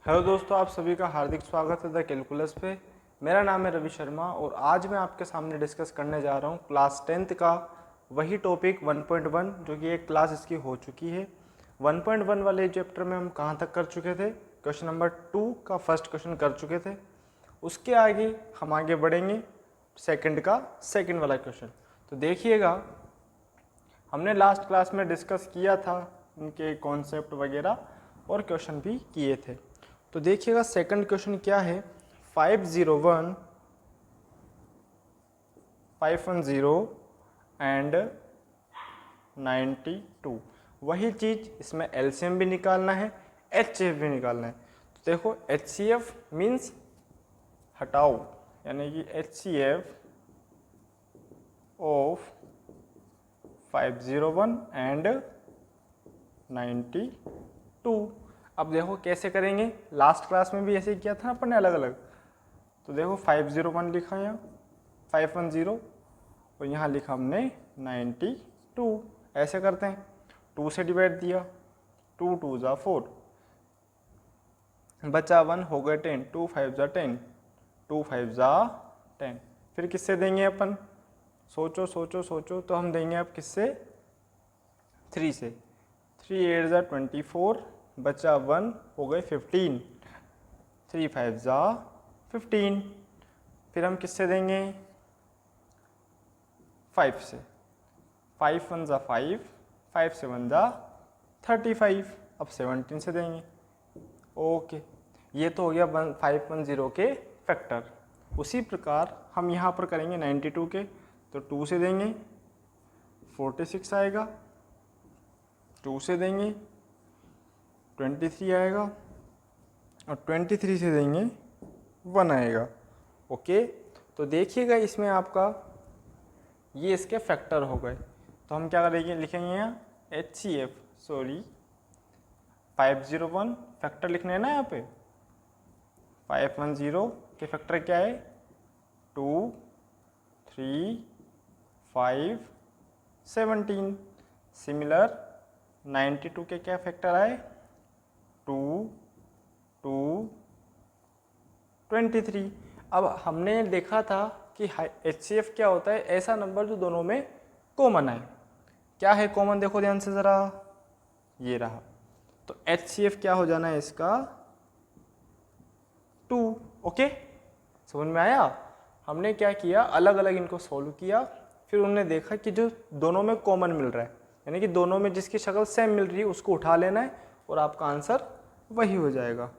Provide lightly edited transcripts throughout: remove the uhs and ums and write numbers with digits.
Hello दोस्तों, आप सभी का हार्दिक स्वागत है द कैलकुलस पे। मेरा नाम है रवि शर्मा और आज मैं आपके सामने डिस्कस करने जा रहा हूँ क्लास 10th का वही टॉपिक 1.1 जो कि एक क्लास इसकी हो चुकी है। 1.1 वाले चैप्टर में हम कहाँ तक कर चुके थे? क्वेश्चन नंबर 2 का फर्स्ट क्वेश्चन कर चुके थे। उसके आगे हम आगे बढ़ेंगे सेकंड का सेकंड वाला क्वेश्चन। तो देखिएगा, हमने लास्ट क्लास में डिस्कस किया था उनके कॉन्सेप्ट वगैरह और क्वेश्चन भी किए थे। तो देखिएगा सेकंड क्वेश्चन क्या है। 501 510 एंड 92। वही चीज़ इसमें एलसीएम भी निकालना है, एचसीएफ भी निकालना है। तो देखो एचसीएफ मीन्स हटाओ, यानी कि एचसीएफ ऑफ 501 एंड 92। अब देखो कैसे करेंगे, लास्ट क्लास में भी ऐसे ही किया था ना अपन ने अलग अलग। तो देखो 501 लिखा यहाँ 510 और यहाँ लिखा हमने 92। ऐसे करते हैं, 2 से डिवाइड दिया, 2 2 ज़ा 4, बचा 1 हो गए 10, 2 5 ज़ा 10, 2 5 ज़ा 10। फिर किससे देंगे अपन? सोचो सोचो सोचो। तो हम देंगे अब किससे? 3 से। 3 8 ज़ा 24, बचा 1 हो गए 15, 3 5 ज़ा 15। फिर हम किससे देंगे? 5 से। 5 1 ज़ा 5, 5 से 1 ज़ा 35। अब 17 से देंगे। ओके, ये तो हो गया 510 के फैक्टर। उसी प्रकार हम यहाँ पर करेंगे 92 के। तो 2 से देंगे 46 आएगा, 2 से देंगे 23 आएगा और 23 से देंगे 1 आएगा। ओके, तो देखिएगा इसमें आपका ये इसके फैक्टर हो गए। तो हम क्या करेंगे, लिखेंगे यहाँ HCF, सॉरी 501 फैक्टर लिखने हैं ना यहाँ पे। 510 के फैक्टर क्या है? 2 3 5 17। सिमिलर 92 के क्या फैक्टर आए? 2 2 23। अब हमने देखा था कि HCF क्या होता है? ऐसा नंबर जो दोनों में कॉमन है। क्या है कॉमन? देखो ध्यान से ज़रा, ये रहा। तो HCF क्या हो जाना है इसका? 2। ओके, समझ में आया? हमने क्या किया, अलग अलग इनको सॉल्व किया, फिर उन्होंने देखा कि जो दोनों में कॉमन मिल रहा है, यानी कि दोनों में जिसकी शक्ल सेम मिल रही है उसको उठा लेना है और आपका आंसर वही हो जाएगा।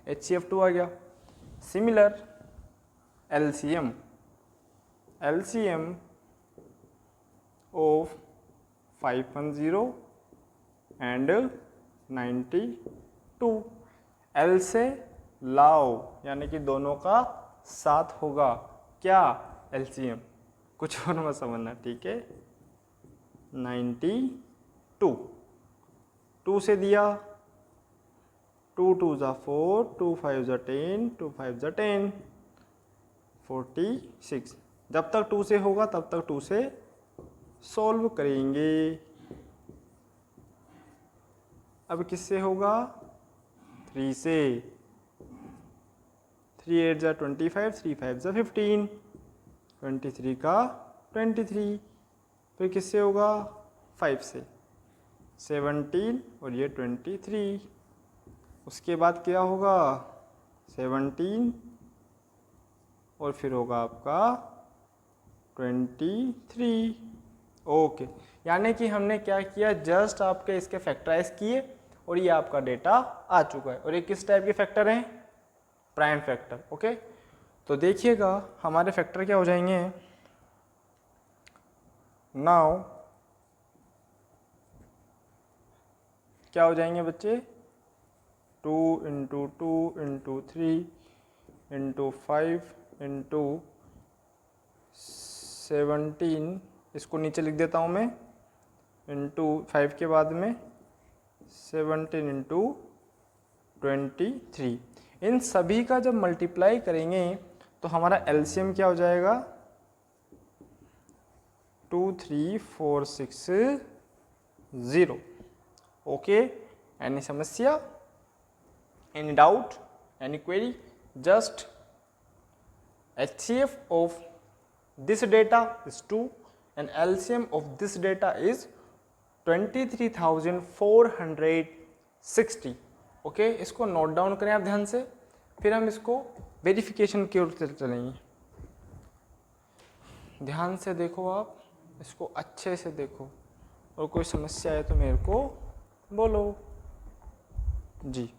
HCF 2 आ गया। Similar LCM of 510 and 92। L से लाओ, यानी कि दोनों का साथ होगा क्या? LCM। कुछ और मत समझना, ठीक है। 92, 2 से दिया, 2 2 ज़ा 4, 2 5 ज़ा 10, 2 5 ज़ा 10, 46। जब तक 2 से होगा तब तक 2 से सॉल्व करेंगे। अब किससे होगा? 3 से। 3 8 ज़ा 25, 3 5 ज़ा 15, 23 का 23। फिर किससे होगा? 5 से। 17 और ये 23। उसके बाद क्या होगा? 17 और फिर होगा आपका 23। ओके, यानी कि हमने क्या किया, जस्ट आपके इसके फैक्टराइज किए और ये आपका डेटा आ चुका है। और ये किस टाइप के फैक्टर हैं? Prime factor. ओके, तो देखिएगा हमारे फैक्टर क्या हो जाएंगे नाउ। क्या हो जाएंगे बच्चे? 2 इंटू 2 इंटू 3 इंटू 5 इंटू 17, इसको नीचे लिख देता हूँ मैं, इंटू 5 के बाद में 17 इंटू 23। इन सभी का जब मल्टीप्लाई करेंगे तो हमारा एलसीएम क्या हो जाएगा? 23460। ओके, एनी समस्या? Any doubt? Any query? Just HCF of this data is 2 and LCM of this data is 23,460. Okay, इसको नोट डाउन करें आप ध्यान से, फिर हम इसको वेरिफिकेशन की ओर चलेंगे। ध्यान से देखो, आप इसको अच्छे से देखो और कोई समस्या है तो मेरे को बोलो जी।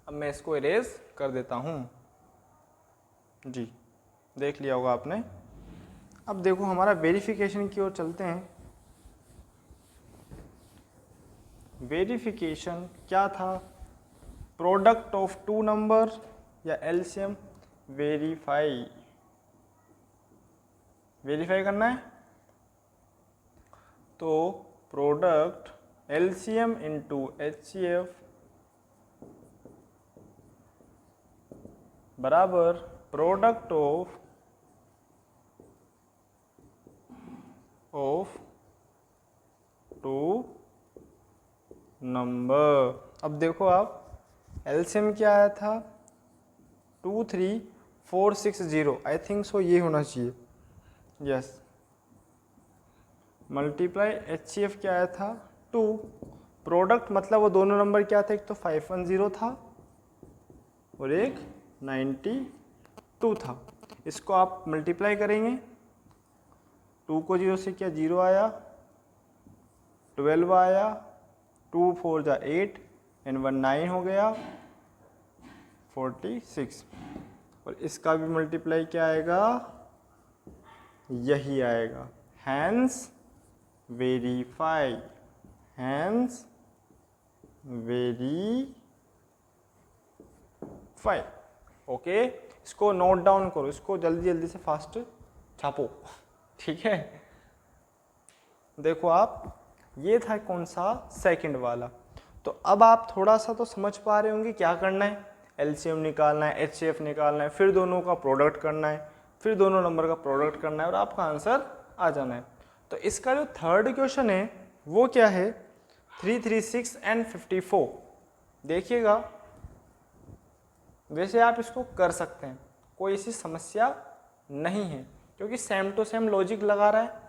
अब मैं इसको इरेज कर देता हूँ जी, देख लिया होगा आपने। अब देखो हमारा वेरिफिकेशन की ओर चलते हैं। वेरिफिकेशन क्या था? प्रोडक्ट ऑफ टू नंबर या एलसीएम? वेरीफाई करना है तो प्रोडक्ट एलसीएम इंटू एचसीएफ बराबर प्रोडक्ट ऑफ टू नंबर। अब देखो आप, एलसीएम क्या आया था? 23460, आई थिंक सो ये होना चाहिए, यस। मल्टीप्लाई एचसीएफ क्या आया था? 2। प्रोडक्ट मतलब वो दोनों नंबर क्या थे? एक तो 510 था और एक 92 था। इसको आप मल्टीप्लाई करेंगे, 2 को 0 से किया 0 आया, 12 आया, 2 4 जा 8 एंड 1 9 हो गया 46। और इसका भी मल्टीप्लाई क्या आएगा? यही आएगा। Hence verify, hence verify. Okay, इसको नोट डाउन करो, इसको जल्दी जल्दी से फास्ट छापो, ठीक है। देखो आप, ये था कौन सा? सेकंड वाला। तो अब आप थोड़ा सा तो समझ पा रहे होंगे क्या करना है। एलसीएम निकालना है, एचसीएफ निकालना है, फिर दोनों का प्रोडक्ट करना है, फिर दोनों नंबर का प्रोडक्ट करना है और आपका आंसर आ जाना है। तो इसका जो थर्ड क्वेश्चन है वो क्या है? 336 एंड 54। देखिएगा, वैसे आप इसको कर सकते हैं, कोई ऐसी समस्या नहीं है, क्योंकि सेम टू सेम लॉजिक लगा रहा है,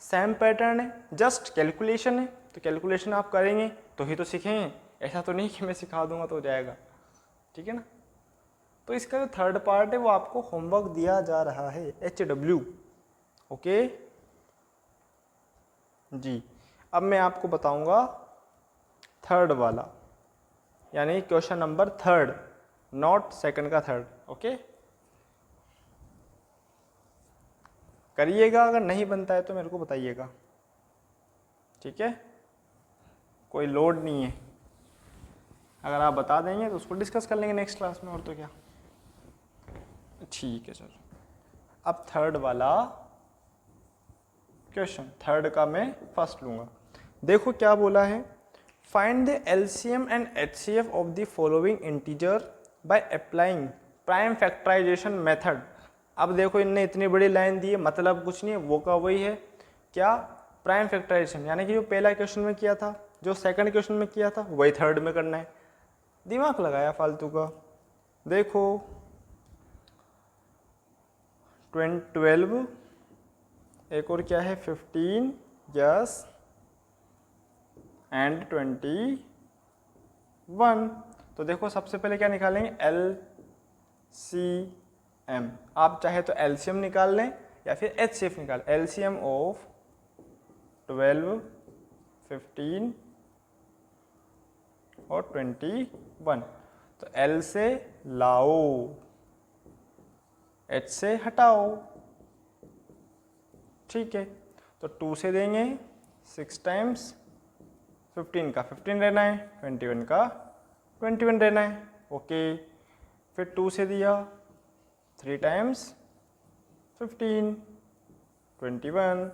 सेम पैटर्न है, जस्ट कैलकुलेशन है। तो कैलकुलेशन आप करेंगे तो ही तो सीखेंगे, ऐसा तो नहीं कि मैं सिखा दूंगा तो हो जाएगा, ठीक है ना। तो इसका जो थर्ड पार्ट है वो आपको होमवर्क दिया जा रहा है, HW। ओके जी। अब मैं आपको बताऊंगा थर्ड वाला, यानी question number third, not second का थर्ड। ओके, करिएगा, अगर नहीं बनता है तो मेरे को बताइएगा, ठीक है। कोई लोड नहीं है, अगर आप बता देंगे तो उसको डिस्कस कर लेंगे नेक्स्ट क्लास में, और तो क्या, ठीक है। चलो, अब थर्ड वाला क्वेश्चन, थर्ड का मैं फर्स्ट लूंगा। देखो क्या बोला है, find the LCM and HCF of the following integer by applying prime factorisation method. अब देखो, इनने इतनी बड़ी लाइन दी है, मतलब कुछ नहीं है, वो का वही है, क्या? प्राइम फैक्टराइजेशन, यानी कि जो पहला क्वेश्चन में किया था, जो सेकंड क्वेश्चन में किया था, वही थर्ड में करना है। दिमाग लगाया फालतू का। देखो 12, एक और क्या है 15, यस, एंड 21। तो देखो सबसे पहले क्या निकालेंगे? LCM। आप चाहे तो LCM निकाल लें या फिर HCF निकाल। LCM ऑफ 12, 15 और 21। तो L से लाओ, H से हटाओ, ठीक है। तो 2 से देंगे 6 टाइम्स 15 का 15 रहना है, 21 का 21 रहना है। ओके, फिर 2 से दिया 3 टाइम्स 15, 21।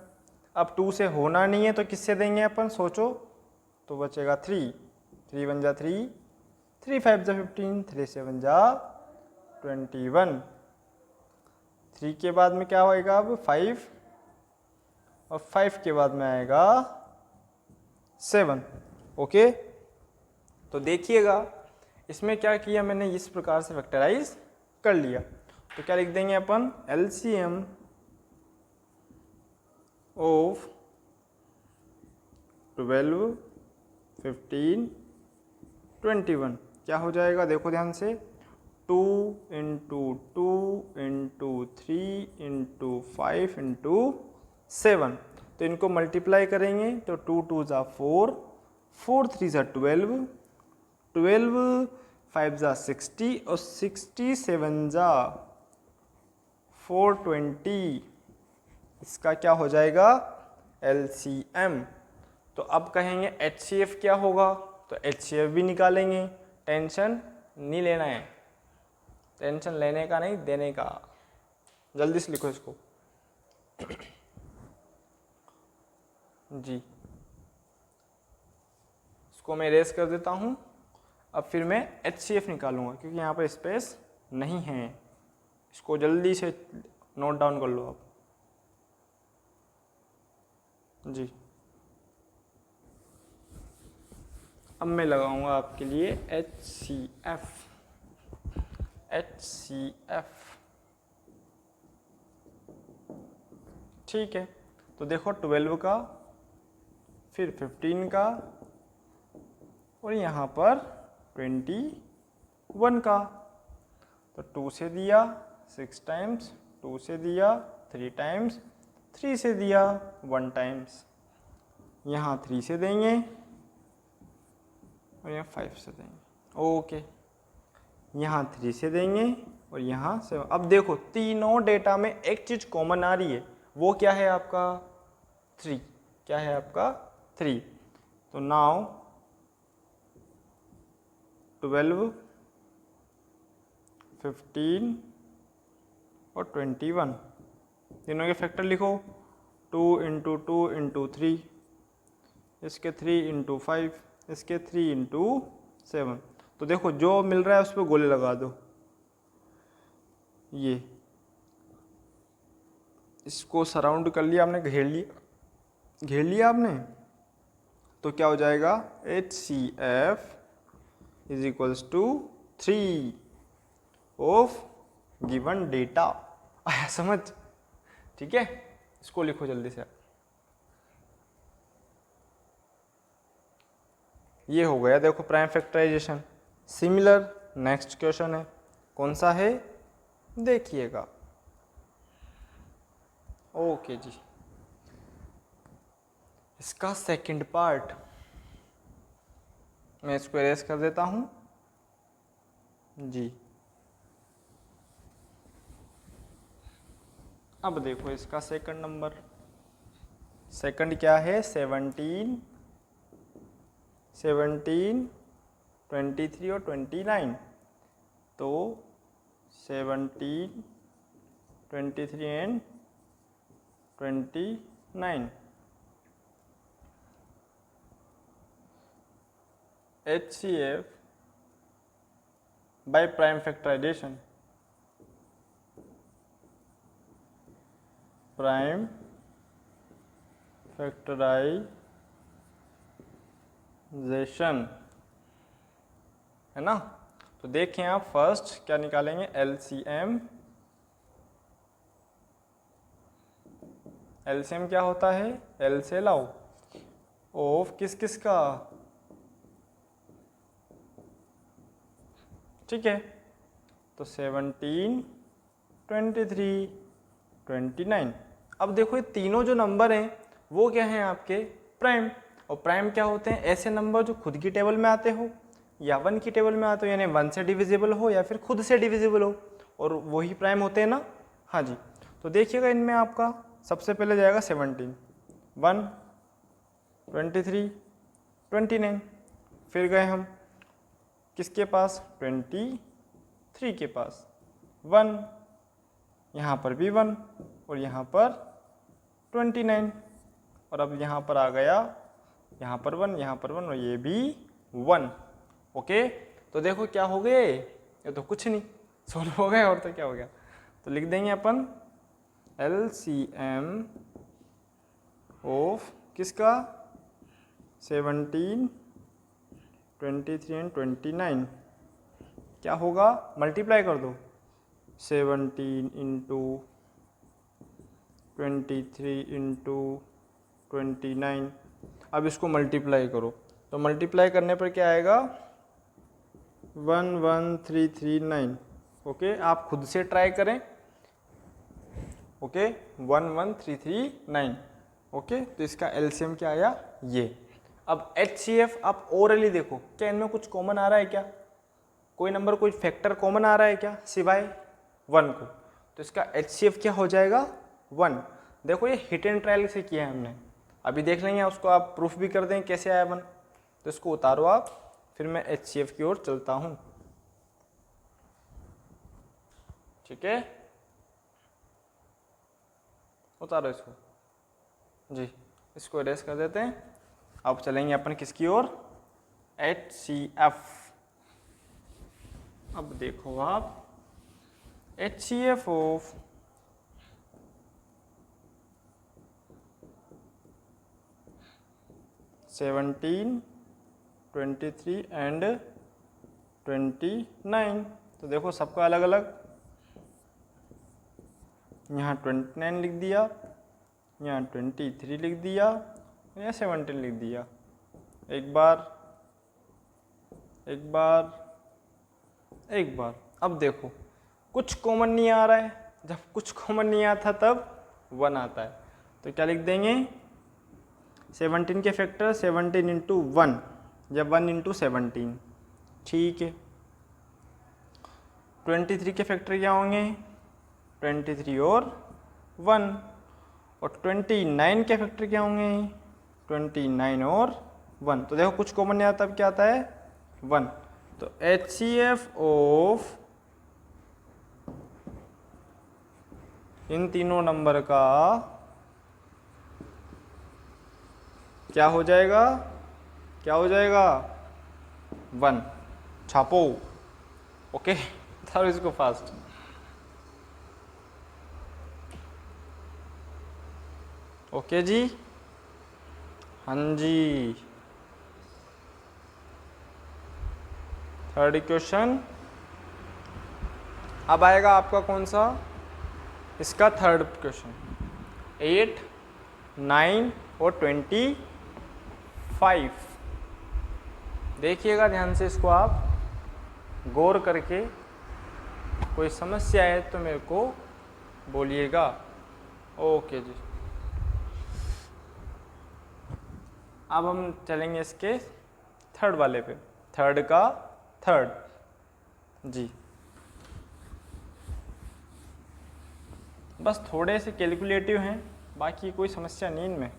अब 2 से होना नहीं है तो किससे देंगे अपन? सोचो, तो बचेगा 3, 3 1 जा 3, 3 5 जा 15, 3 7 जा 21। 3 के बाद में क्या होएगा? अब 5, और 5 के बाद में आएगा 7। ओके, तो देखिएगा इसमें क्या किया मैंने, इस प्रकार से फैक्टराइज कर लिया। तो क्या लिख देंगे अपन, LCM ऑफ 12, 15, 21 क्या हो जाएगा, देखो ध्यान से, 2 इंटू 2 इंटू 3 इंटू 5 इंटू 7। तो इनको मल्टीप्लाई करेंगे तो 2 2 ज़ा 4, 4 3 ज़ा 12, 12 5 ज़ा 60 और 60 7 ज़ा 420। इसका क्या हो जाएगा, LCM। तो अब कहेंगे HCF क्या होगा, तो HCF भी निकालेंगे। टेंशन नहीं लेना है, टेंशन लेने का नहीं, देने का। जल्दी से लिखो इसको जी। इसको मैं इरेज कर देता हूँ। अब फिर मैं HCF निकालूंगा क्योंकि यहाँ पर स्पेस नहीं है। इसको जल्दी से नोट डाउन कर लो आप जी। अब मैं लगाऊंगा आपके लिए HCF। ठीक है, तो देखो 12 का, फिर 15 का, और यहाँ पर 21 का। तो 2 से दिया 6 टाइम्स, 2 से दिया 3 टाइम्स, 3 से दिया 1 टाइम्स, यहाँ 3 से देंगे और यहाँ 5 से देंगे। ओके, यहाँ 3 से देंगे और यहाँ 7। अब देखो तीनों डेटा में एक चीज़ कॉमन आ रही है, वो क्या है आपका 3। क्या है आपका 3। तो नाउ 12, 15 और 21 तीनों के फैक्टर लिखो। 2 इंटू 2 इंटू 3, इसके 3 इंटू 5, इसके 3 इंटू 7। तो देखो जो मिल रहा है उस पर गोले लगा दो। ये इसको सराउंड कर लिया आपने, घेर लिया आपने। तो क्या हो जाएगा, HCF is equals to 3 of given data. आया समझ, ठीक है। इसको लिखो जल्दी से। ये हो गया देखो prime factorisation. Similar next question है, कौन सा है देखिएगा। ओके जी, इसका सेकंड पार्ट मैं इसको इरेज कर देता हूं जी। अब देखो इसका सेकंड नंबर, सेकंड क्या है, 17, 23 और 29। तो 17, 23 and 29। HCF by prime factorization, prime factorisation है ना। तो देखें आप फर्स्ट क्या निकालेंगे, LCM क्या होता है, L से लाओ ऑफ किस किस का, ठीक है। तो 17, 23, 29। अब देखो ये तीनों जो नंबर हैं वो क्या हैं आपके प्राइम। और प्राइम क्या होते हैं, ऐसे नंबर जो खुद की टेबल में आते हो या 1 की टेबल में आते हो, यानी 1 से डिविजिबल हो या फिर खुद से डिविजिबल हो, और वही प्राइम होते हैं ना। हाँ जी, तो देखिएगा इनमें आपका सबसे पहले जाएगा 17, 1, 23, 29। फिर गए हम किसके पास, 23 के पास, 1, यहाँ पर भी 1 और यहाँ पर 29। और अब यहाँ पर आ गया, यहाँ पर 1, यहाँ पर 1 और ये भी 1। ओके, तो देखो क्या हो गए, ये तो कुछ नहीं, सोल्व हो गए, और तो क्या हो गया। तो लिख देंगे अपन LCM ऑफ किसका, 17, 23 एंड 29 क्या होगा, मल्टीप्लाई कर दो 17 इंटू 23 इंटू 29। अब इसको मल्टीप्लाई करो, तो मल्टीप्लाई करने पर क्या आएगा 11339। ओके, आप खुद से ट्राई करें। ओके 11339। ओके, तो इसका एलसीएम क्या आया ये। अब HCF आप ओरली देखो, क्या इनमें कुछ कॉमन आ रहा है क्या, कोई नंबर कोई फैक्टर कॉमन आ रहा है क्या सिवाय 1 को, तो इसका HCF क्या हो जाएगा 1। देखो ये हिट एंड ट्रायल से किया है हमने, अभी देख लेंगे उसको, आप प्रूफ भी कर दें कैसे आया 1। तो इसको उतारो आप, फिर मैं HCF की ओर चलता हूँ। ठीक है, उतारो इसको जी, इसको इरेज कर देते हैं। अब चलेंगे अपन किसकी ओर, HCF। अब देखो आप HCF ऑफ 17, 23 एंड 29। तो देखो सबका अलग अलग, यहाँ 29 लिख दिया, यहाँ 23 लिख दिया, यहाँ 17 लिख दिया। एक बार, एक बार, एक बार। अब देखो कुछ कॉमन नहीं आ रहा है, जब कुछ कॉमन नहीं आता तब 1 आता है, तो क्या लिख देंगे 17 के फैक्टर 17 इंटू 1 या 1 इंटू 17। ठीक है, 23 के फैक्टर क्या होंगे 23 और 1, और 29 के फैक्टर क्या होंगे 29 और 1। तो देखो कुछ कॉमन नहीं आता, तब क्या आता है 1। तो HCF ऑफ इन तीनों नंबर का क्या हो जाएगा, क्या हो जाएगा 1। छापो। ओके, उतारो इसको फास्ट। ओके जी, हाँ जी। थर्ड इक्वेशन अब आएगा आपका कौन सा, इसका थर्ड क्वेश्चन। 8, 9 और 25। देखिएगा ध्यान से इसको, आप गौर करके, कोई समस्या है तो मेरे को बोलिएगा। ओके जी, अब हम चलेंगे इसके थर्ड वाले पे, थर्ड का थर्ड जी। बस थोड़े से कैलकुलेटिव हैं, बाकी कोई समस्या नहीं इनमें।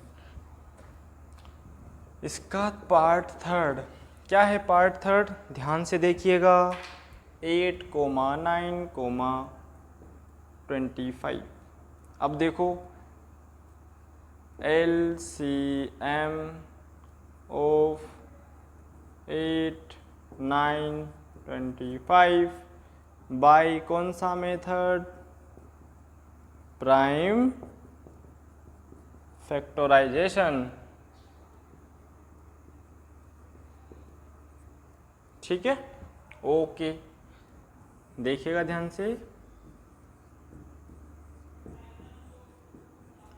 इसका पार्ट थर्ड क्या है, पार्ट थर्ड ध्यान से देखिएगा। 8, 9, 25। अब देखो LCM ऑफ 8, 9, 25 बाय कौन सा मेथड, प्राइम फैक्टराइजेशन। ठीक है, ओके, देखिएगा ध्यान से।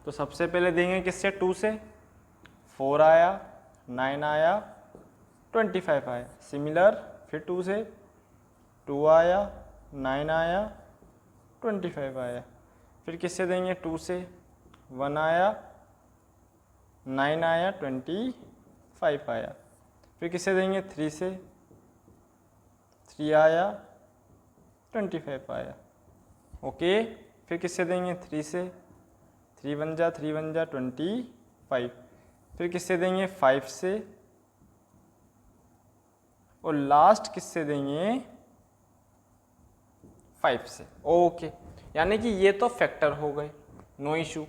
तो सबसे पहले देंगे किससे, 2 से, 4 आया, 9 आया, 25 आया। सिमिलर फिर 2 से, 2 आया, 9 आया, 25 आया। फिर किससे देंगे, 2 से, 1 आया, 9 आया, 25 आया। फिर किससे देंगे, 3 से, 3 आया, 25 आया। ओके, फिर किससे देंगे, 3 से, 3 बन जा 25। फिर किससे देंगे, 5 से, और लास्ट किससे देंगे, 5 से। ओके, यानी कि ये तो फैक्टर हो गए, नो इशू।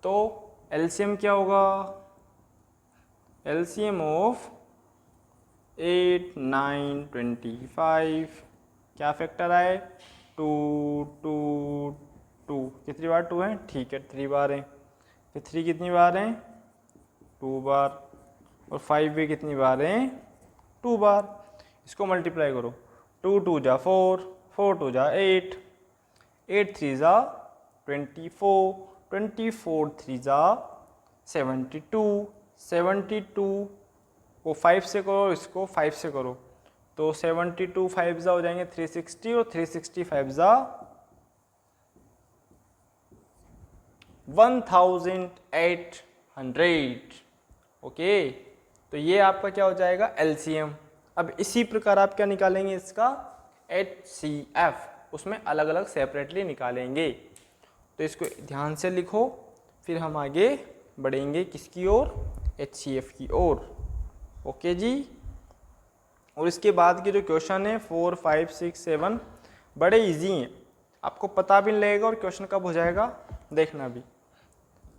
तो एलसीएम क्या होगा, एलसीएम ऑफ 8, 9, 25 क्या फैक्टर आए, 2, 2, 2। कितनी बार 2 है, ठीक है 3 बार हैं। फिर 3 कितनी बार हैं, 2 बार। और 5 भी कितनी बार हैं, 2 बार। इसको मल्टीप्लाई करो, 2 2 जा 4, 4 2 जा 8, 8 3 जा 24, 24 3 जा 72, 72 को 5 से करो, इसको 5 से करो तो 72 5 जा हो जाएंगे 360 और 365 जा 1800। ओके, तो ये आपका क्या हो जाएगा LCM। अब इसी प्रकार आप क्या निकालेंगे इसका HCF, उसमें अलग अलग सेपरेटली निकालेंगे। तो इसको ध्यान से लिखो, फिर हम आगे बढ़ेंगे किसकी ओर, HCF की ओर। ओके जी। और इसके बाद के जो क्वेश्चन है 4 5 6 7 बड़े इजी हैं, आपको पता भी नहीं लगेगा और क्वेश्चन कब हो जाएगा देखना भी।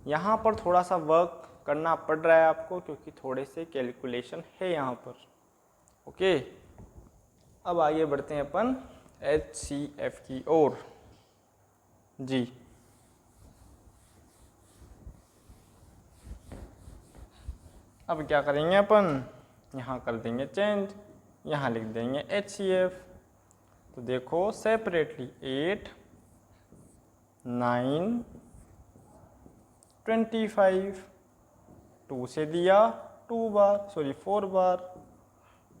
यहाँ पर थोड़ा सा वर्क करना पड़ रहा है आपको क्योंकि थोड़े से कैलकुलेशन है यहाँ पर। ओके, अब आगे बढ़ते हैं अपन HCF की ओर जी। अब क्या करेंगे अपन, यहाँ कर देंगे चेंज, यहाँ लिख देंगे HCF। तो देखो सेपरेटली 8 9 25, 2 से दिया 2 बार, सॉरी 4 बार,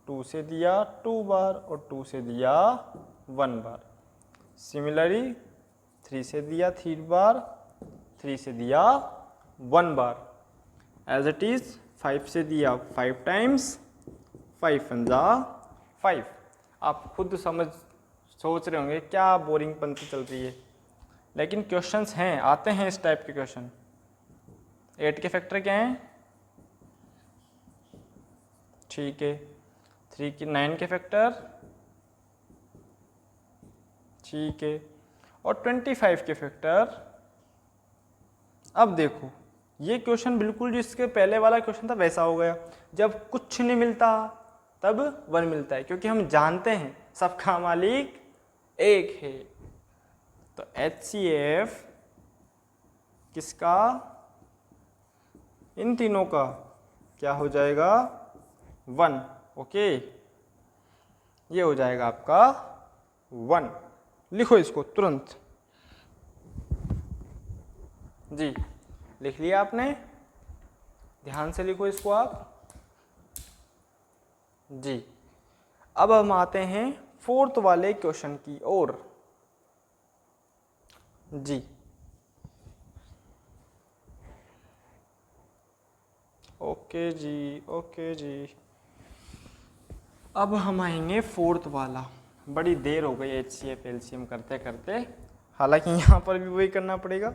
2 से दिया 2 बार और 2 से दिया 1 बार। सिमिलरली 3 से दिया 3 बार, 3 से दिया 1 बार। एज इट इज 5 से दिया 5 टाइम्स, 5 जा 5। आप खुद सोच रहे होंगे क्या बोरिंग पंक्ति चल रही है, लेकिन क्वेश्चंस हैं, आते हैं इस टाइप के क्वेश्चन। 8 के फैक्टर क्या हैं, ठीक है। 3 के 9 के फैक्टर, ठीक है। और 25 के फैक्टर। अब देखो ये क्वेश्चन बिल्कुल जिसके पहले वाला क्वेश्चन था वैसा हो गया, जब कुछ नहीं मिलता तब 1 मिलता है, क्योंकि हम जानते हैं सबका मालिक एक है। तो HCF किसका, इन तीनों का क्या हो जाएगा 1। ओके, ये हो जाएगा आपका 1। लिखो इसको तुरंत जी, लिख लिया आपने, ध्यान से लिखो इसको आप जी। अब हम आते हैं 4th वाले क्वेश्चन की ओर जी। ओके जी, ओके जी। अब हम आएंगे 4th वाला। बड़ी देर हो गई HCF LCM करते करते, हालांकि यहाँ पर भी वही करना पड़ेगा।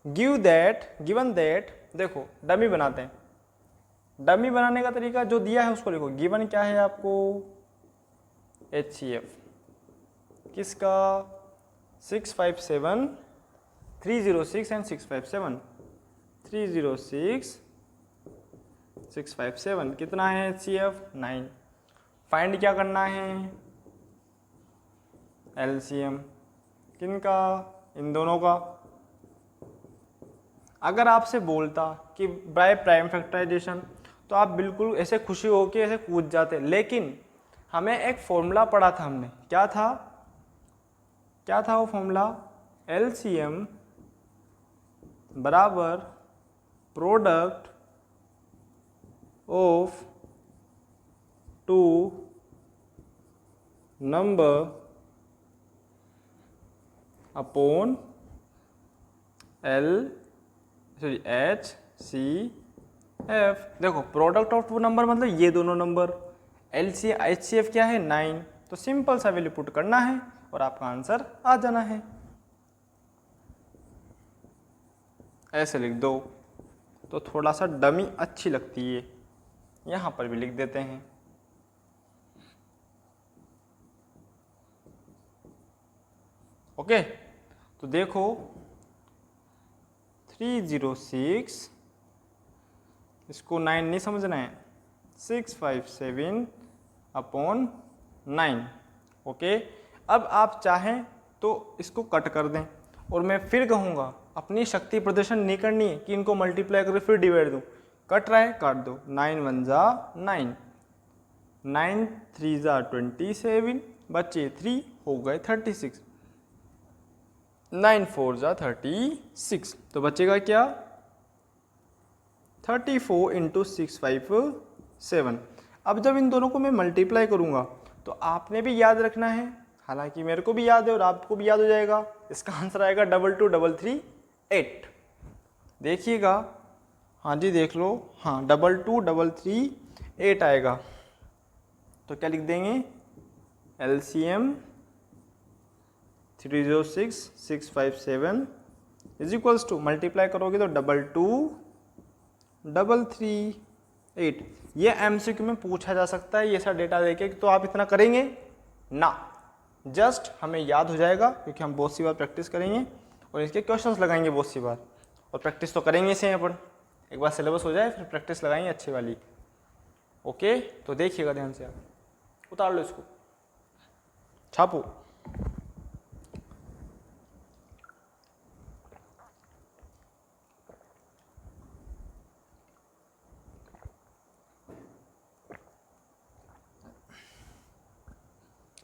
गिवन दैट, देखो डमी बनाते हैं। डमी बनाने का तरीका जो दिया है उसको लिखो। गिवन क्या है आपको, HCF किसका, 657 306 एंड 657, 306 657 कितना है HCF 9। फाइंड क्या करना है, LCM किनका, इन दोनों का। अगर आपसे बोलता कि बाय प्राइम फैक्टराइजेशन तो आप बिल्कुल ऐसे खुशी हो के ऐसे कूद जाते, लेकिन हमें एक फॉर्मूला पढ़ा था हमने, क्या था वो फॉर्मूला, LCM बराबर product of 2 number upon HCF। देखो प्रोडक्ट ऑफ 2 नंबर मतलब ये दोनों नंबर, HCF क्या है 9, तो सिंपल सा वैल्यू पुट करना है और आपका आंसर आ जाना है। ऐसे लिख दो तो थोड़ा सा डमी अच्छी लगती है, यहाँ पर भी लिख देते हैं। ओके, तो देखो 306, इसको 9 नहीं समझना है, 657 अपॉन 9। ओके, अब आप चाहें तो इसको कट कर दें, और मैं फिर कहूँगा अपनी शक्ति प्रदर्शन नहीं करनी है कि इनको मल्टीप्लाई करके फिर डिवाइड दूँ। कट रहा है काट दो, 9 1 जा 9, 9 3 ज़ा 27, बच्चे 3 हो गए 36, 9 4 ज़ा 36, तो बचेगा क्या 34 इंटू 657। अब जब इन दोनों को मैं मल्टीप्लाई करूँगा तो आपने भी याद रखना है, हालांकि मेरे को भी याद है और आपको भी याद हो जाएगा। इसका आंसर आएगा 22338। देखिएगा, हाँ जी देख लो, हाँ 22338 आएगा। तो क्या लिख देंगे, LCM 306657 is equals to, multiply करोगे तो 22338। ये MCQ में पूछा जा सकता है ये सा डेटा देके, तो आप इतना करेंगे ना, जस्ट हमें याद हो जाएगा क्योंकि हम बहुत सी बार प्रैक्टिस करेंगे और इसके क्वेश्चंस लगाएंगे बहुत सी बार, और प्रैक्टिस तो करेंगे इसे अपन, एक बार सिलेबस हो जाए फिर प्रैक्टिस लगाएंगे अच्छी वाली। ओके, तो देखिएगा ध्यान से, आप उतार लो इसको, छापो।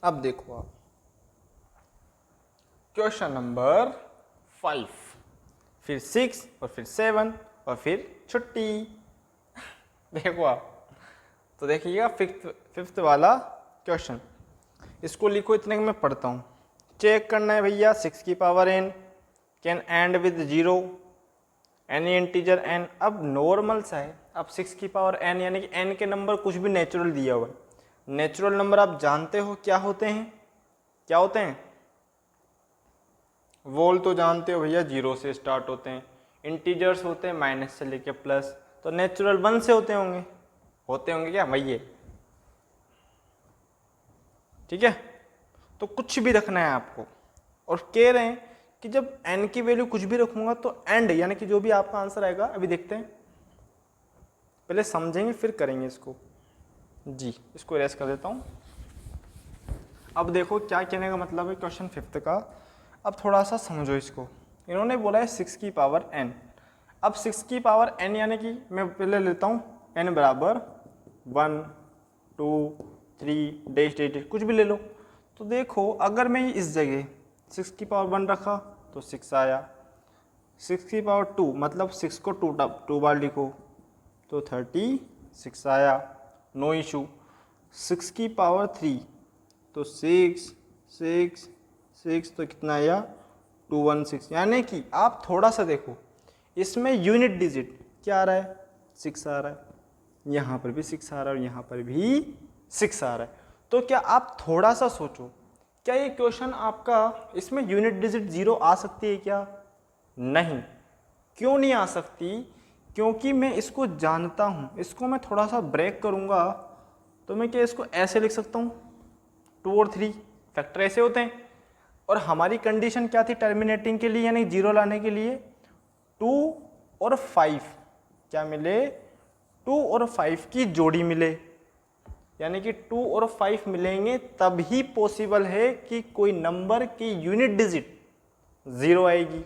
अब देखो आप क्वेश्चन नंबर 5, फिर 6 और फिर 7 और फिर छुट्टी। देखो आप, तो देखिएगा फिफ्थ वाला क्वेश्चन, इसको लिखो, इतने में मैं पढ़ता हूँ। चेक करना है भैया, 6 की power n can and with 0 any integer n। अब नॉर्मल सा है, अब 6 की पावर n यानी कि n के नंबर कुछ भी नेचुरल दिया हुआ है। नेचुरल नंबर आप जानते हो क्या होते हैं, क्या होते हैं, वोल तो जानते हो भैया 0 से स्टार्ट होते हैं, इंटीजर्स होते हैं माइनस से लेके प्लस, तो नेचुरल 1 से होते होंगे क्या वही है, ठीक है। तो कुछ भी रखना है आपको, और कह रहे हैं कि जब n की वैल्यू कुछ भी रखूंगा तो एंड यानी कि जो भी आपका आंसर आएगा, अभी देखते हैं, पहले समझेंगे फिर करेंगे इसको जी। इसको इरेज कर देता हूं। अब देखो क्या कहने का मतलब है क्वेश्चन 5 का, अब थोड़ा सा समझो इसको। इन्होंने बोला है 6 की पावर n, अब 6 की पावर n यानी कि मैं पहले लेता हूं n बराबर 1 2 3 डैश डैश कुछ भी ले लो। तो देखो अगर मैं इस जगह 6 की पावर 1 रखा तो 6 आया, 6 की पावर 2 मतलब 6 को 2 बार लिखो तो 36 आया, नो इशू। 6 की पावर 3 तो 6 6 6 तो कितना आया 216, यानी कि आप थोड़ा सा देखो इसमें यूनिट डिजिट क्या आ रहा है, 6 आ रहा है, यहाँ पर भी 6 आ रहा है और यहाँ पर भी 6 आ रहा है। तो क्या आप थोड़ा सा सोचो, क्या ये क्वेश्चन आपका इसमें यूनिट डिजिट 0 आ सकती है क्या? नहीं। क्यों नहीं आ सकती? क्योंकि मैं इसको जानता हूँ। इसको मैं थोड़ा सा ब्रेक करूँगा तो मैं क्या इसको ऐसे लिख सकता हूँ, 2 और 3 फैक्टर ऐसे होते हैं। और हमारी कंडीशन क्या थी टर्मिनेटिंग के लिए, यानी 0 लाने के लिए 2 और 5 क्या मिले, 2 और 5 की जोड़ी मिले, यानी कि 2 और 5 मिलेंगे तब ही पॉसिबल है कि कोई नंबर की यूनिट डिजिट 0 आएगी।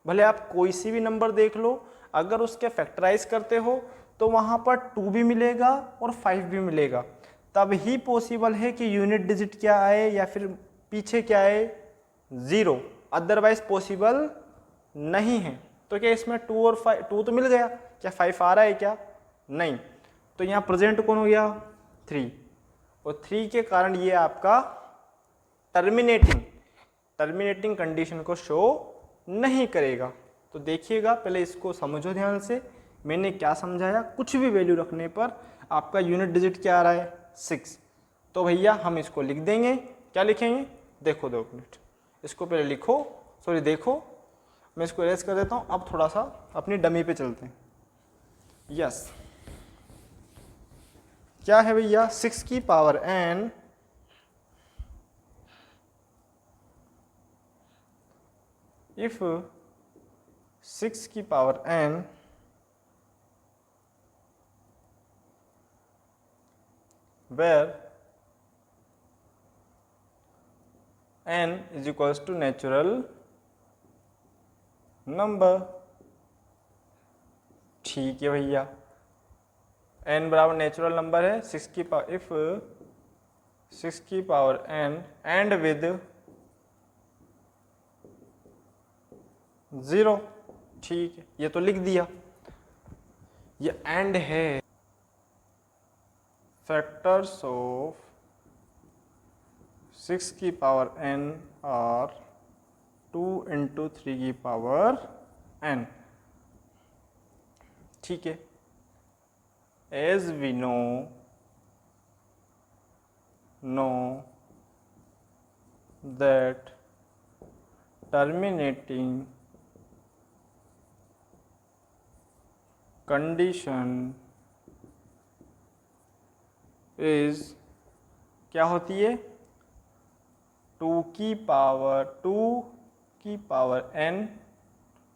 भले आप कोई सी भी नंबर देख लो, अगर उसके फैक्टराइज करते हो तो वहाँ पर 2 भी मिलेगा और 5 भी मिलेगा, तब ही पॉसिबल है कि यूनिट डिजिट क्या आए या फिर पीछे क्या आए, 0, अदरवाइज पॉसिबल नहीं है। तो क्या इसमें 2 और 5, 2 तो मिल गया, क्या 5 आ रहा है क्या? नहीं। तो यहाँ प्रेजेंट कौन हो गया, 3, और 3 के कारण ये आपका टर्मिनेटिंग कंडीशन को शो नहीं करेगा। तो देखिएगा, पहले इसको समझो ध्यान से, मैंने क्या समझाया, कुछ भी वैल्यू रखने पर आपका यूनिट डिजिट क्या आ रहा है, 6। तो भैया हम इसको लिख देंगे, क्या लिखेंगे, देखो 2 मिनट, इसको पहले लिखो, सॉरी देखो, मैं इसको इरेज कर देता हूँ। अब थोड़ा सा अपनी डमी पे चलते हैं। यस, क्या है भैया, 6 की पावर n इफ 6 की power n where n is equals to natural number। ठीक है भैया, n बराबर नेचुरल नंबर है, 6 की पावर, इफ 6 की पावर n एंड विद 0, ठीक है, ये तो लिख दिया, ये एंड है। फैक्टर्स ऑफ 6 की पावर n और 2 इंटू 3 की पावर n, ठीक है। As we know that terminating condition is क्या होती है, 2 की पावर n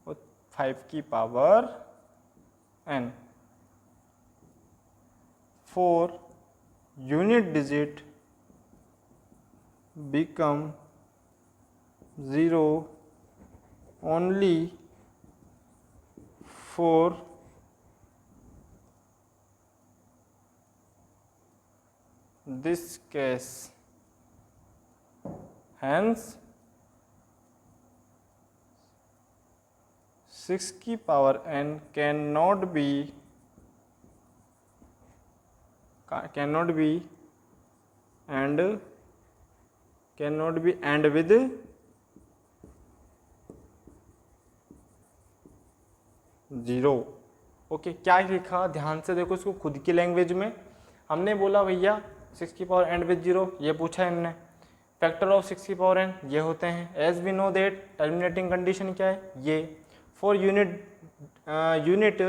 और 5 की power n। for unit digit become 0 only for this case, hence 6 की power n cannot be and with zero. Okay, क्या लिखा ध्यान से देखो, इसको खुद की लैंग्वेज में हमने बोला भैया 6 की पावर एंड विद जीरो, ये पूछा है इनने। फैक्टर ऑफ 6 की पावर एन ये होते हैं। As we know that terminating condition क्या है, ये for unit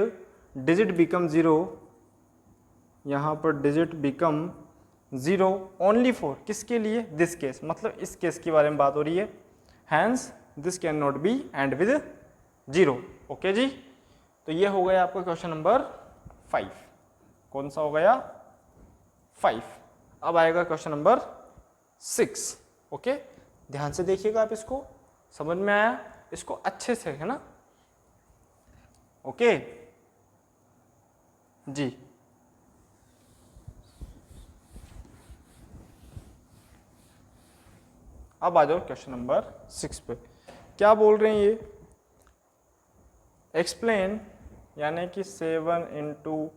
digit become zero, यहाँ पर digit become zero only for किसके लिए, दिस केस, मतलब इस केस के बारे में बात हो रही है। Hence this can not be and with zero. Okay जी, तो ये हो गया आपका क्वेश्चन नंबर 5। कौन सा हो गया, 5। अब आएगा क्वेश्चन नंबर 6। ओके, ध्यान से देखिएगा आप, इसको समझ में आया, इसको अच्छे से, है ना। ओके जी, अब आ जाओ क्वेश्चन नंबर 6 पे। क्या बोल रहे हैं ये, एक्सप्लेन, यानी कि 7 इंटू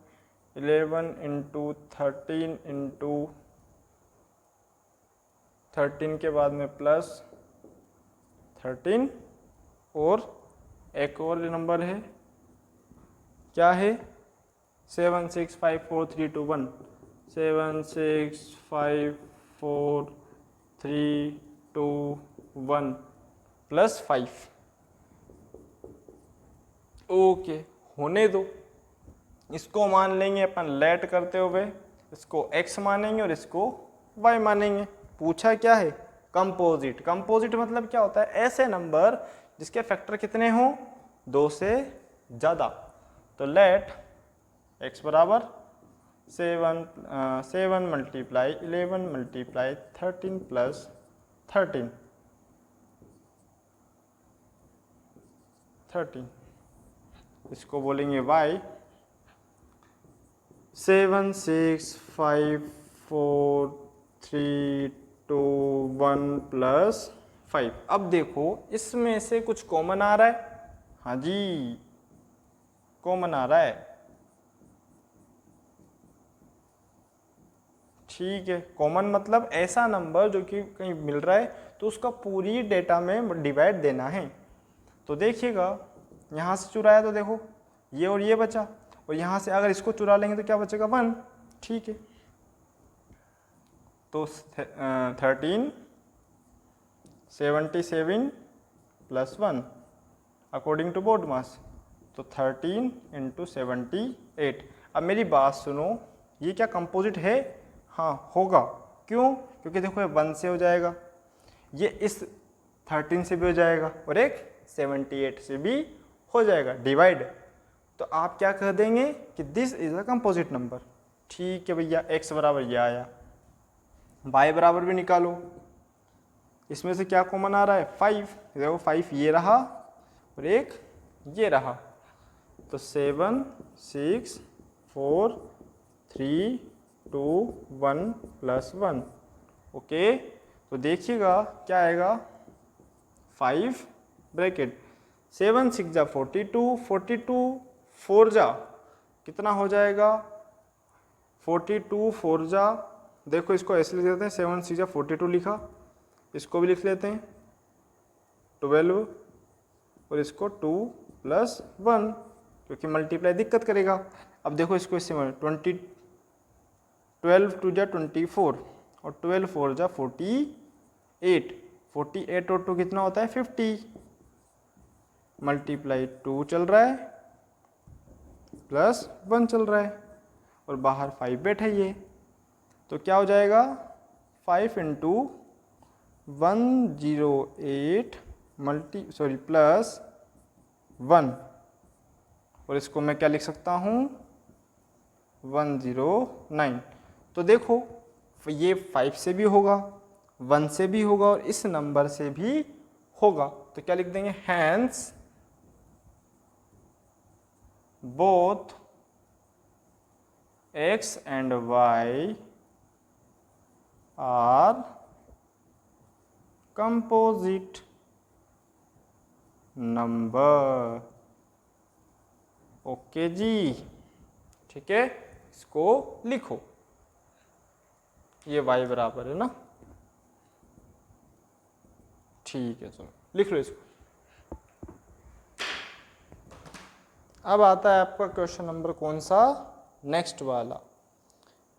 11 इंटू 13 इंटू 13 के बाद में प्लस 13 और एक और नंबर है, क्या है, 7 6 5 4 3 2 1, 7 6 5 4 3 2 1 प्लस 5। ओके, होने दो, इसको मान लेंगे अपन लेट करते हुए, इसको x मानेंगे और इसको y मानेंगे। पूछा क्या है, कंपोजिट। कंपोजिट मतलब क्या होता है, ऐसे नंबर जिसके फैक्टर कितने हों, 2 से ज़्यादा। तो लेट x बराबर 7 मल्टीप्लाई 11 मल्टीप्लाई 13 प्लस 13 इसको बोलेंगे y। 7 6 5 4 3 2 1 प्लस 5। अब देखो इसमें से कुछ कॉमन आ रहा है, हाँ जी कॉमन आ रहा है, ठीक है। कॉमन मतलब ऐसा नंबर जो कि कहीं मिल रहा है तो उसका पूरी डेटा में डिवाइड देना है। तो देखिएगा यहाँ से चुराया तो देखो ये और ये बचा, और यहाँ से अगर इसको चुरा लेंगे तो क्या बचेगा, 1, ठीक है। तो 13 77 प्लस 1 अकॉर्डिंग टू बोर्ड मास, तो 13 इंटू 78। अब मेरी बात सुनो, ये क्या कंपोजिट है, हाँ होगा, क्यों, क्योंकि देखो ये 1 से हो जाएगा, ये इस 13 से भी हो जाएगा और एक 78 से भी हो जाएगा डिवाइड। तो आप क्या कह देंगे कि this is a composite number, ठीक है भैया। x बराबर ये आया, y बराबर भी निकालो, इसमें से क्या कॉमन आ रहा है, 5। देखो 5 ये रहा और एक ये रहा, तो 7 6 4 3 2 1 प्लस 1। ओके, तो देखिएगा क्या आएगा, 5 ब्रैकेट 7 6 जा 42, 42 4 जा कितना हो जाएगा, 42 4 जा, देखो इसको ऐसे लिख देते हैं, 7 6 जा 42 लिखा, इसको भी लिख लेते हैं 12 और इसको 2 प्लस 1, क्योंकि मल्टीप्लाई दिक्कत करेगा। अब देखो इसको इससे 12 2 जा 24 और 12 4 जा 48, 48 और 2 कितना होता है 50, मल्टीप्लाई 2 चल रहा है प्लस 1 चल रहा है और बाहर 5 बैठा ही है, तो क्या हो जाएगा 5 इंटू 108 प्लस 1, और इसको मैं क्या लिख सकता हूँ 109। तो देखो ये 5 से भी होगा, 1 से भी होगा और इस नंबर से भी होगा, तो क्या लिख देंगे, hence both x and y are composite number। Okay जी, ठीक है, इसको लिखो, ये y बराबर है ना, ठीक है, चलो लिख लो इसको। अब आता है आपका क्वेश्चन नंबर कौन सा, नेक्स्ट वाला।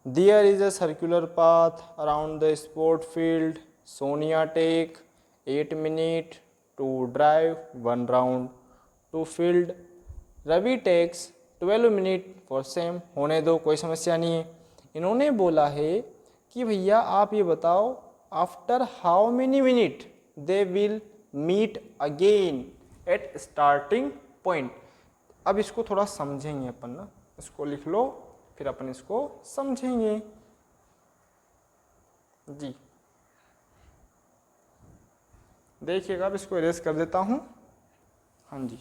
There is a circular path around the sport field, Sonia take 8 minute to drive 1 round to field, Ravi takes 12 minute for same. होने दो, कोई समस्या नहीं है। इन्होंने बोला है कि भैया आप ये बताओ after how many minute they will meet again at starting point. अब इसको थोड़ा समझेंगे अपन ना, इसको लिख लो फिर अपन इसको समझेंगे जी। देखिएगा, अब इसको इरेज कर देता हूं, हाँ जी।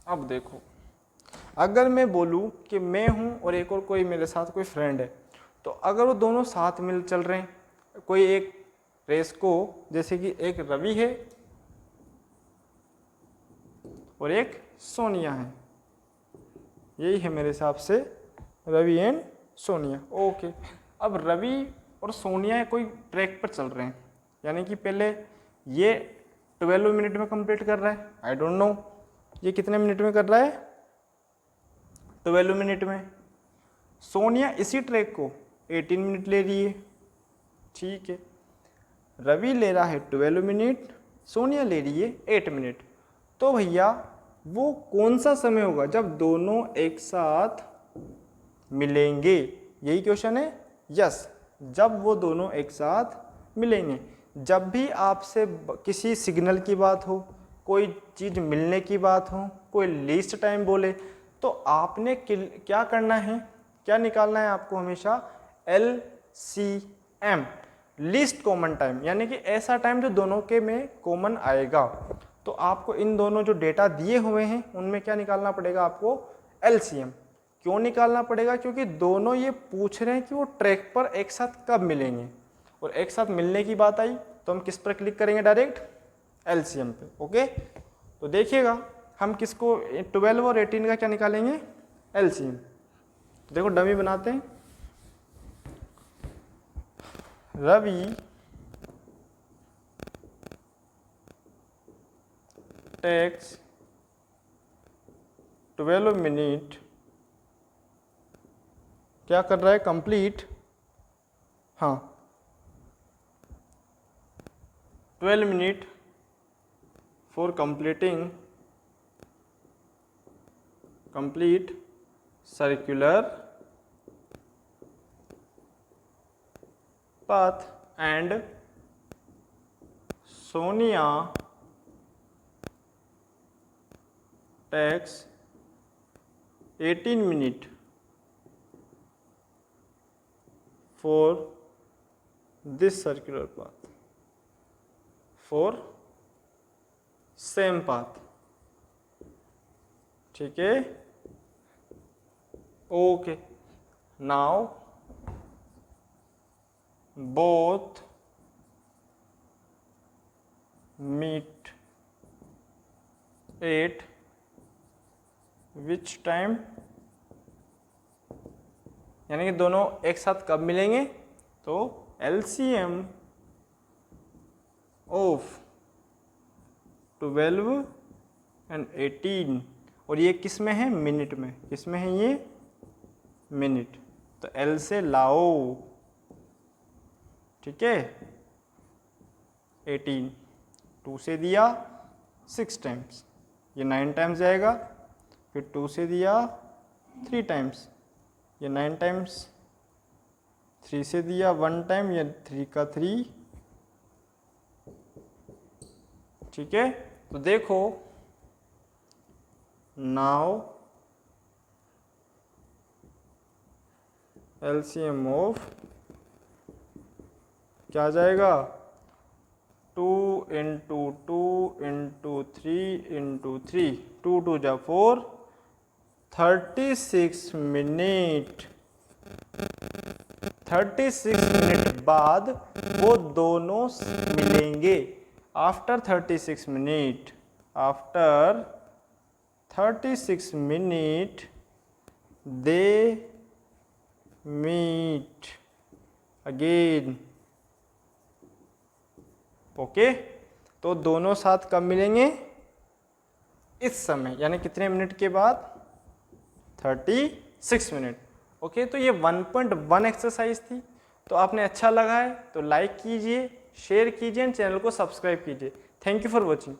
अब देखो, अगर मैं बोलूं कि मैं हूं और एक और कोई मेरे साथ कोई फ्रेंड है, तो अगर वो दोनों साथ मिल चल रहे हैं कोई एक रेस को, जैसे कि एक रवि है और एक सोनिया है, यही है मेरे हिसाब से रवि एंड सोनिया। ओके, अब रवि और सोनिया कोई ट्रैक पर चल रहे हैं, यानी कि पहले ये 12 मिनट में कंप्लीट कर रहा है, आई डोंट नो ये कितने मिनट में कर रहा है, 12 मिनट में। सोनिया इसी ट्रैक को 18 मिनट ले रही है, ठीक है। रवि ले रहा है 12 मिनट, सोनिया ले रही है 8 मिनट। तो भैया वो कौन सा समय होगा जब दोनों एक साथ मिलेंगे, यही क्वेश्चन है। यस, जब वो दोनों एक साथ मिलेंगे। जब भी आपसे किसी सिग्नल की बात हो, कोई चीज़ मिलने की बात हो, कोई लीस्ट टाइम बोले, तो आपने क्या करना है, क्या निकालना है आपको हमेशा, LCM, लीस्ट कॉमन टाइम, यानी कि ऐसा टाइम जो दोनों के में कॉमन आएगा। तो आपको इन दोनों जो डेटा दिए हुए हैं उनमें क्या निकालना पड़ेगा आपको, LCM। क्यों निकालना पड़ेगा, क्योंकि दोनों ये पूछ रहे हैं कि वो ट्रैक पर एक साथ कब मिलेंगे, और एक साथ मिलने की बात आई तो हम किस पर क्लिक करेंगे, डायरेक्ट LCM पे। ओके, तो देखिएगा हम किसको 12 और 18 का क्या निकालेंगे, LCM। तो देखो डमी बनाते हैं, रवि टेक्स 12 मिनट क्या कर रहा है, कंप्लीट, हाँ 12 minute for complete circular path and Sonia takes 18 minutes for this circular path for same path, ठीक है, okay. Now both meet at which time, यानी कि दोनों एक साथ कब मिलेंगे, तो LCM ऑफ 12 एंड 18, और ये किस में है, मिनट में, किस में है ये, मिनट, तो L से लाओ, ठीक है। 18 2 से दिया 6 टाइम्स, ये 9 टाइम्स जाएगा, फिर 2 से दिया 3 टाइम्स, ये 9 टाइम्स, 3 से दिया 1 टाइम, ये 3 का 3, ठीक है। तो देखो नाउ LCM ऑफ क्या आ जाएगा, 2 इंटू 2 इंटू 3 इंटू 3, 2 2 जा 4, 36 मिनट। 36 मिनट बाद वो दोनों मिलेंगे। After 36 minute, after 36 minute they meet again, okay. तो दोनों साथ कब मिलेंगे, इस समय, यानी कितने मिनट के बाद, 36 मिनट, ओके। तो ये 1.1 एक्सरसाइज थी। तो आपने अच्छा लगा है तो लाइक कीजिए, शेयर कीजिए एंड चैनल को सब्सक्राइब कीजिए। Thank you for watching.